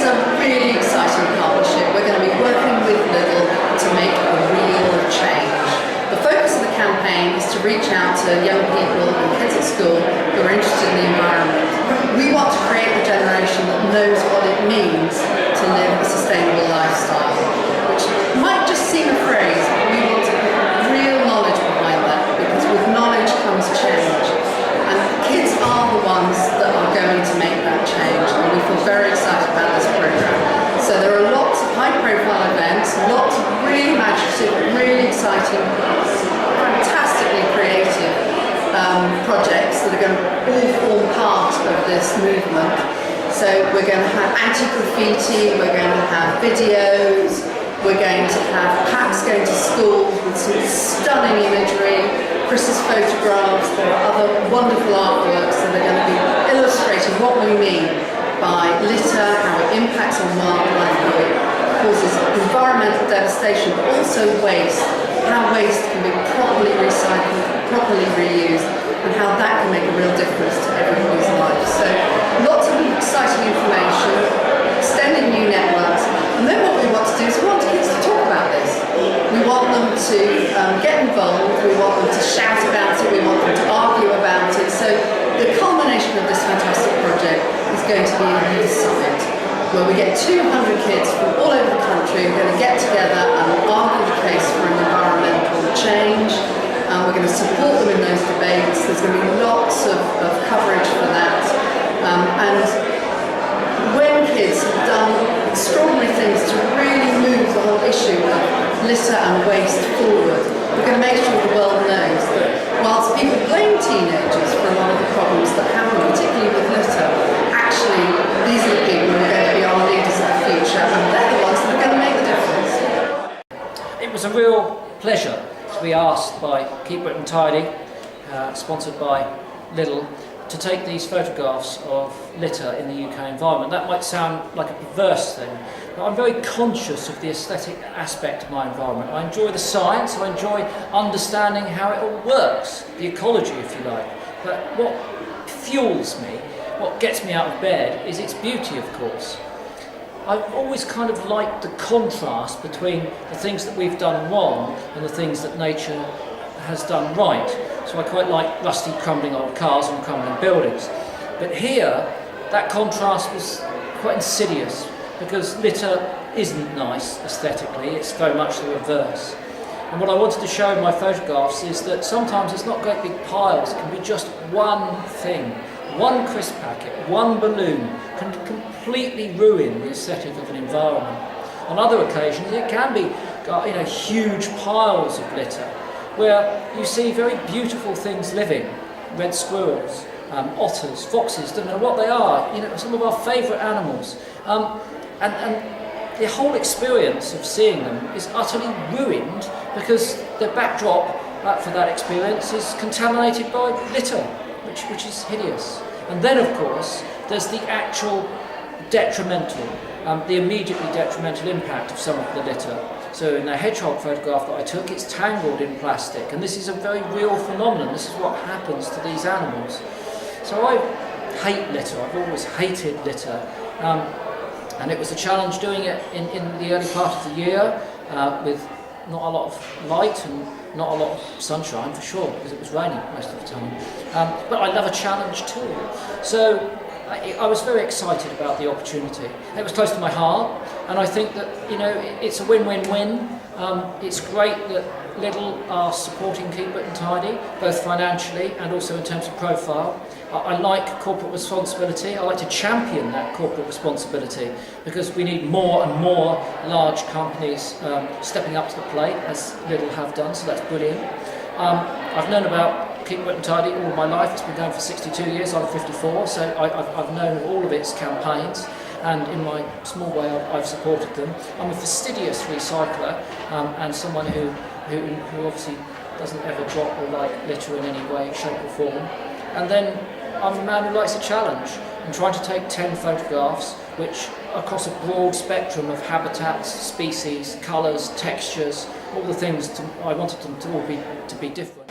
a really exciting partnership. We're going to be working with Lidl to make a real change. The focus of the campaign is to reach out to young people and kids at school who are interested in the environment. We want to create a generation that knows what it means to live a sustainable lifestyle, which might just seem a phrase, but we want to put real knowledge behind that, because with knowledge comes change. And kids are the ones that are going to make that change, and we feel very excited about this programme. So there are lots of high-profile events, lots of really imaginative, really exciting, fantastically creative projects that are going to all form part of this movement. So we're going to have anti-graffiti, we're going to have videos, we're going to have packs going to school with some stunning imagery, Chris's photographs. There are other wonderful artworks that are going to be illustrating what we mean by litter, how it impacts on wildlife, how it causes environmental devastation, but also waste, how waste can be properly recycled, properly reused, and how that can make a real difference to everybody's life. So lots of exciting information, extending new networks, and then what we want to do is we want kids to talk about this. We want them to get involved, we want them to shout about it, we want them to argue about it. So the culmination of this fantastic project is going to be a youth summit, where we get 200 kids from all over the country who are going to get together and argue the case for an environmental change. We're going to support them in those debates. There's going to be lots of coverage for that. And when kids have done extraordinary things to really move the whole issue of litter and waste forward, we're going to make sure the world knows that whilst people blame teenagers for a lot of the problems that happen, particularly with litter, actually these are the people who are going to be our leaders of the future, and they're the ones that are going to make the difference. It was a real pleasure to be asked by Keep Britain Tidy, sponsored by Lidl, to take these photographs of litter in the UK environment. That might sound like a perverse thing, but I'm very conscious of the aesthetic aspect of my environment. I enjoy the science, I enjoy understanding how it all works, the ecology if you like. But what fuels me, what gets me out of bed, is its beauty, of course. I've always kind of liked the contrast between the things that we've done wrong and the things that nature has done right. So I quite like rusty, crumbling old cars and crumbling buildings. But here, that contrast was quite insidious, because litter isn't nice aesthetically, it's very much the reverse. And what I wanted to show in my photographs is that sometimes it's not great big piles, it can be just one thing. One crisp packet, one balloon can completely ruin the aesthetic of an environment. On other occasions it can be huge piles of litter, where you see very beautiful things living, red squirrels, otters, foxes, don't know what they are, some of our favourite animals. And the whole experience of seeing them is utterly ruined because the backdrop for that experience is contaminated by litter, which is hideous. And then of course there's the actual detrimental, the immediately detrimental impact of some of the litter. So in the hedgehog photograph that I took, it's tangled in plastic, and this is a very real phenomenon. This is what happens to these animals. So I hate litter, I've always hated litter, and it was a challenge doing it in the early part of the year with not a lot of light and not a lot of sunshine for sure, because it was raining most of the time. But I love a challenge too. So I was very excited about the opportunity. It was close to my heart, and I think that it's a win-win-win. It's great that Lidl are supporting Keep Britain Tidy, both financially and also in terms of profile. I like corporate responsibility. I like to champion that corporate responsibility, because we need more and more large companies stepping up to the plate, as Lidl have done, so that's brilliant. I've known about Keep Britain Tidy all my life. It's been going for 62 years, I'm 54, so I've known all of its campaigns, and in my small way I've supported them. I'm a fastidious recycler, and someone who obviously doesn't ever drop or like litter in any way, shape or form. And then I'm a man who likes a challenge, and trying to take 10 photographs which across a broad spectrum of habitats, species, colours, textures, all the things I wanted them to all be different.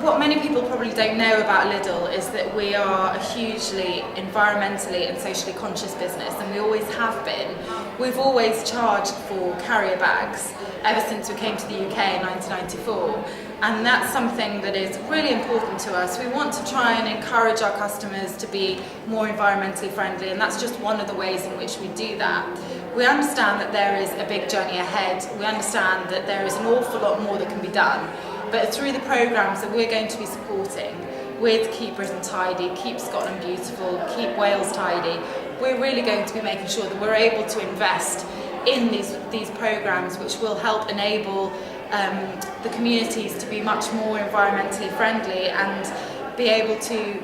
What many people probably don't know about Lidl is that we are a hugely environmentally and socially conscious business, and we always have been. We've always charged for carrier bags ever since we came to the UK in 1994, and that's something that is really important to us. We want to try and encourage our customers to be more environmentally friendly, and that's just one of the ways in which we do that. We understand that there is a big journey ahead. We understand that there is an awful lot more that can be done. But through the programmes that we're going to be supporting with Keep Britain Tidy, Keep Scotland Beautiful, Keep Wales Tidy, we're really going to be making sure that we're able to invest in these programmes which will help enable the communities to be much more environmentally friendly and be able to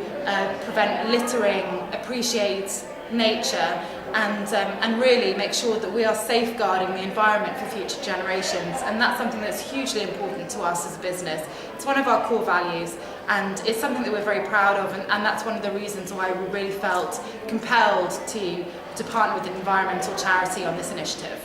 prevent littering, appreciate nature, and really make sure that we are safeguarding the environment for future generations. And that's something that's hugely important to us as a business. It's one of our core values, and it's something that we're very proud of, and that's one of the reasons why we really felt compelled to partner with an environmental charity on this initiative.